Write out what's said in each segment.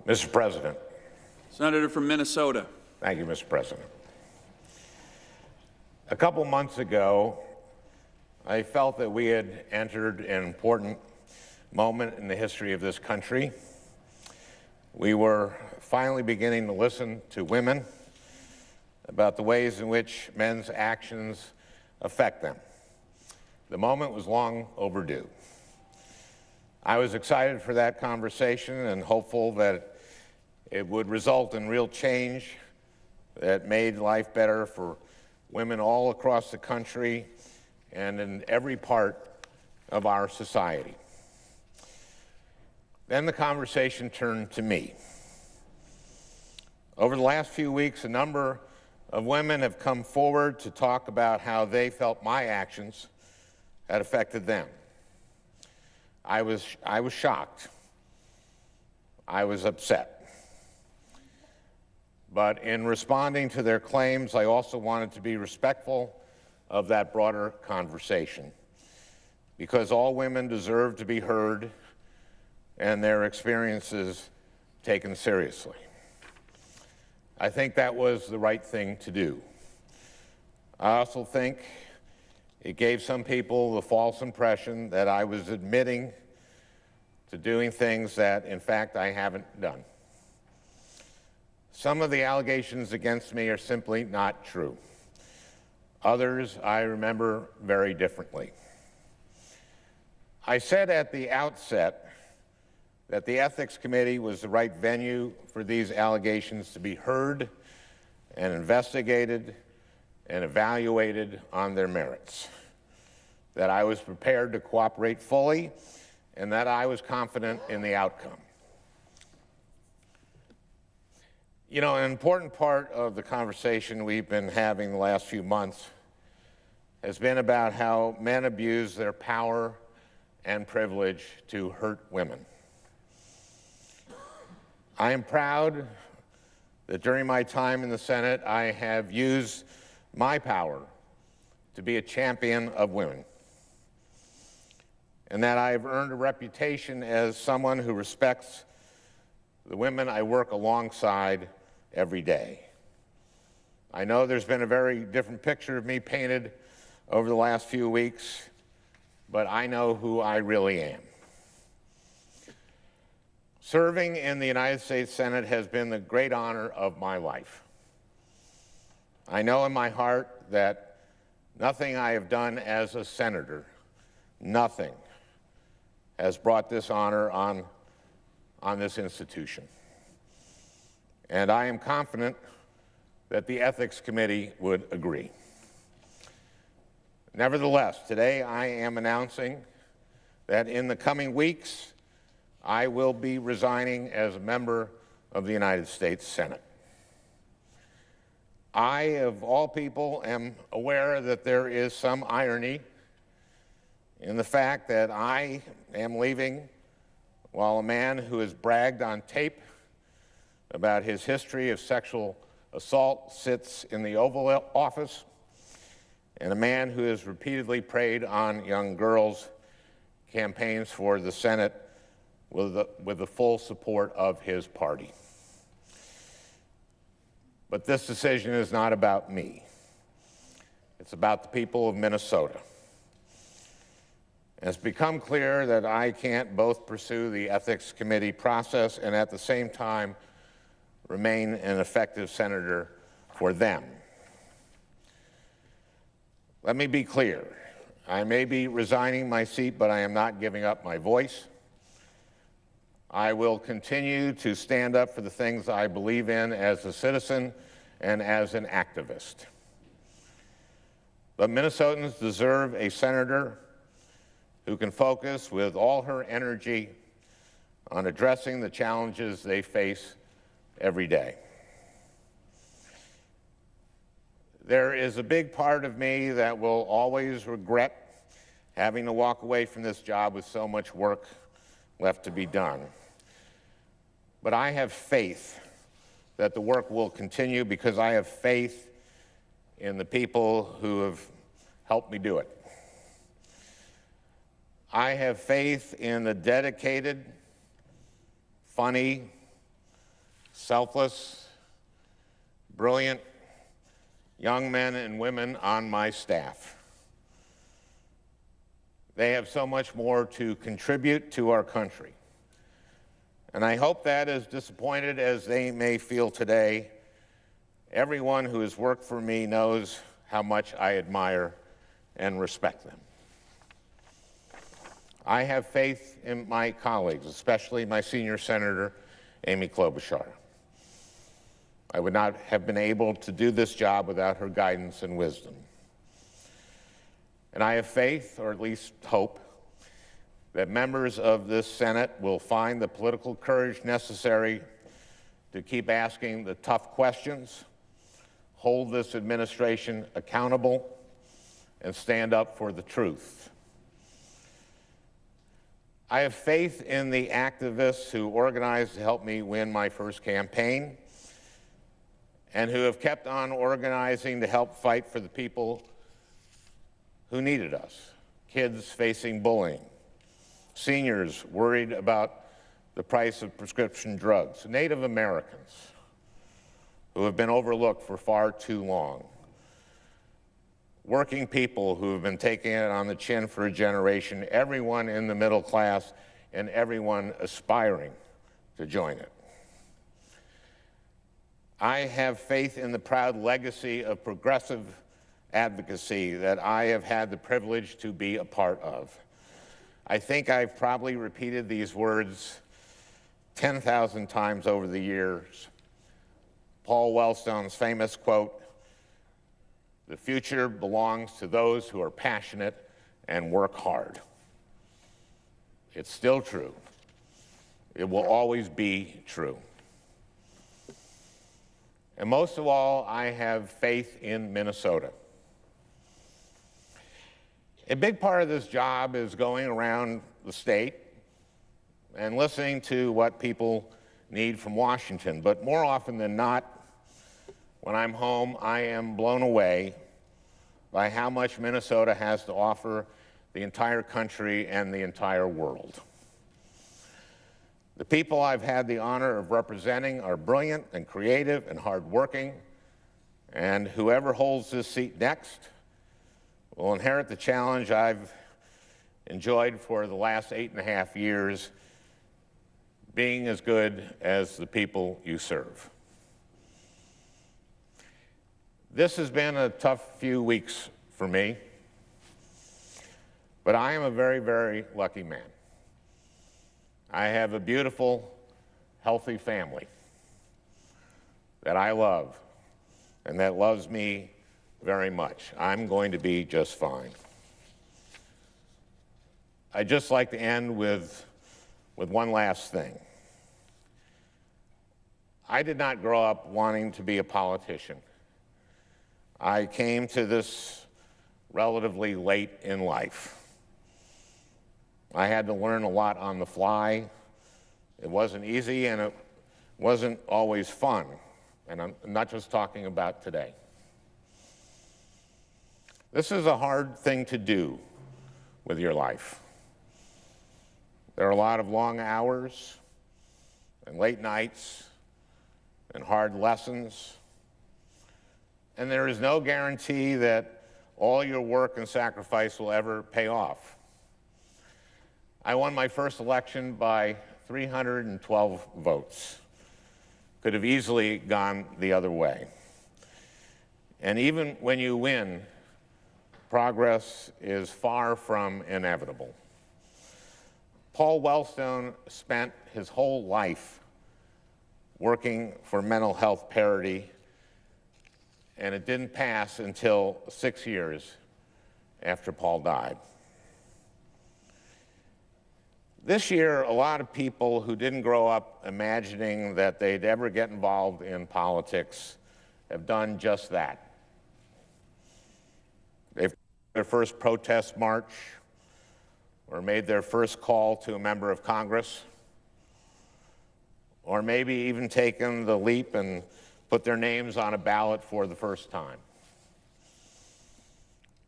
Mr. President. Senator from Minnesota. Thank you, Mr. President. A couple months ago, I felt that we had entered an important moment in the history of this country. We were finally beginning to listen to women about the ways in which men's actions affect them. The moment was long overdue. I was excited for that conversation and hopeful that it would result in real change that made life better for women all across the country and in every part of our society. Then the conversation turned to me. Over the last few weeks, a number of women have come forward to talk about how they felt my actions had affected them. I was shocked. I was upset. But in responding to their claims, I also wanted to be respectful of that broader conversation, because all women deserve to be heard and their experiences taken seriously. I think that was the right thing to do. I also think it gave some people the false impression that I was admitting to doing things that, in fact, I haven't done. Some of the allegations against me are simply not true. Others I remember very differently. I said at the outset that the Ethics Committee was the right venue for these allegations to be heard and investigated and evaluated on their merits, that I was prepared to cooperate fully, and that I was confident in the outcome. You know, an important part of the conversation we've been having the last few months has been about how men abuse their power and privilege to hurt women. I am proud that during my time in the Senate, I have used my power to be a champion of women, and that I have earned a reputation as someone who respects the women I work alongside every day. I know there's been a very different picture of me painted over the last few weeks, but I know who I really am. Serving in the United States Senate has been the great honor of my life. I know in my heart that nothing I have done as a senator, nothing, has brought this honor on this institution. And I am confident that the Ethics Committee would agree. Nevertheless, today I am announcing that in the coming weeks, I will be resigning as a member of the United States Senate. I, of all people, am aware that there is some irony in the fact that I am leaving while a man who has bragged on tape about his history of sexual assault sits in the Oval Office, and a man who has repeatedly preyed on young girls campaigns for the Senate with the full support of his party. But this decision is not about me. It's about the people of Minnesota. It's become clear that I can't both pursue the Ethics Committee process and at the same time remain an effective senator for them. Let me be clear. I may be resigning my seat, but I am not giving up my voice. I will continue to stand up for the things I believe in as a citizen and as an activist. But Minnesotans deserve a senator who can focus with all her energy on addressing the challenges they face every day. There is a big part of me that will always regret having to walk away from this job with so much work left to be done. But I have faith that the work will continue because I have faith in the people who have helped me do it. I have faith in the dedicated, funny, selfless, brilliant young men and women on my staff. They have so much more to contribute to our country. And I hope that, as disappointed as they may feel today, everyone who has worked for me knows how much I admire and respect them. I have faith in my colleagues, especially my senior senator, Amy Klobuchar. I would not have been able to do this job without her guidance and wisdom. And I have faith, or at least hope, that members of this Senate will find the political courage necessary to keep asking the tough questions, hold this administration accountable, and stand up for the truth. I have faith in the activists who organized to help me win my first campaign and who have kept on organizing to help fight for the people who needed us, kids facing bullying, seniors worried about the price of prescription drugs, Native Americans who have been overlooked for far too long, working people who have been taking it on the chin for a generation, everyone in the middle class, and everyone aspiring to join it. I have faith in the proud legacy of progressive advocacy that I have had the privilege to be a part of. I think I've probably repeated these words 10,000 times over the years. Paul Wellstone's famous quote, "The future belongs to those who are passionate and work hard." It's still true. It will always be true. And most of all, I have faith in Minnesota. A big part of this job is going around the state and listening to what people need from Washington. But more often than not, when I'm home, I am blown away by how much Minnesota has to offer the entire country and the entire world. The people I've had the honor of representing are brilliant and creative and hardworking, and whoever holds this seat next will inherit the challenge I've enjoyed for the last 8.5 years, being as good as the people you serve. This has been a tough few weeks for me, but I am a very, very lucky man. I have a beautiful, healthy family that I love and that loves me very much. I'm going to be just fine. I'd just like to end with one last thing. I did not grow up wanting to be a politician. I came to this relatively late in life. I had to learn a lot on the fly. It wasn't easy and it wasn't always fun. And I'm not just talking about today. This is a hard thing to do with your life. There are a lot of long hours and late nights and hard lessons. And there is no guarantee that all your work and sacrifice will ever pay off. I won my first election by 312 votes. Could have easily gone the other way. And even when you win, progress is far from inevitable. Paul Wellstone spent his whole life working for mental health parity, and it didn't pass until 6 years after Paul died. This year, a lot of people who didn't grow up imagining that they'd ever get involved in politics have done just that. They've their first protest march or made their first call to a member of Congress, or maybe even taken the leap and put their names on a ballot for the first time.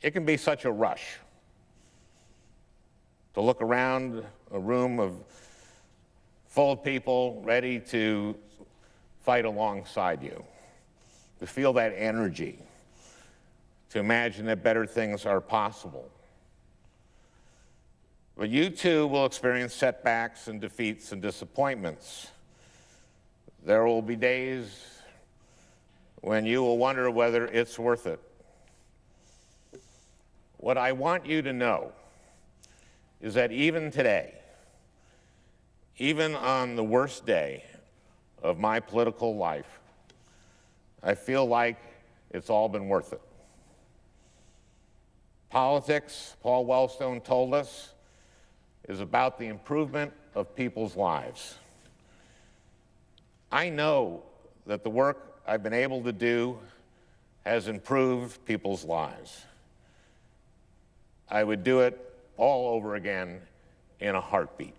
It can be such a rush to look around a room full of people ready to fight alongside you, to feel that energy, to imagine that better things are possible. But you too will experience setbacks and defeats and disappointments. There will be days when you will wonder whether it's worth it. What I want you to know is that even today, even on the worst day of my political life, I feel like it's all been worth it. Politics, Paul Wellstone told us, is about the improvement of people's lives. I know that the work I've been able to do has improved people's lives. I would do it all over again in a heartbeat.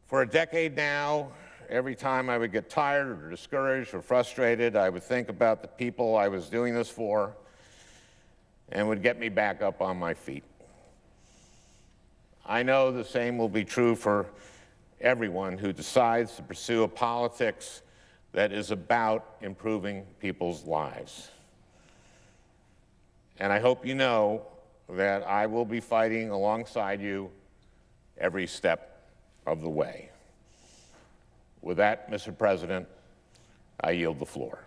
For a decade now, every time I would get tired or discouraged or frustrated, I would think about the people I was doing this for and would get me back up on my feet. I know the same will be true for everyone who decides to pursue a politics that is about improving people's lives. And I hope you know that I will be fighting alongside you every step of the way. With that, Mr. President, I yield the floor.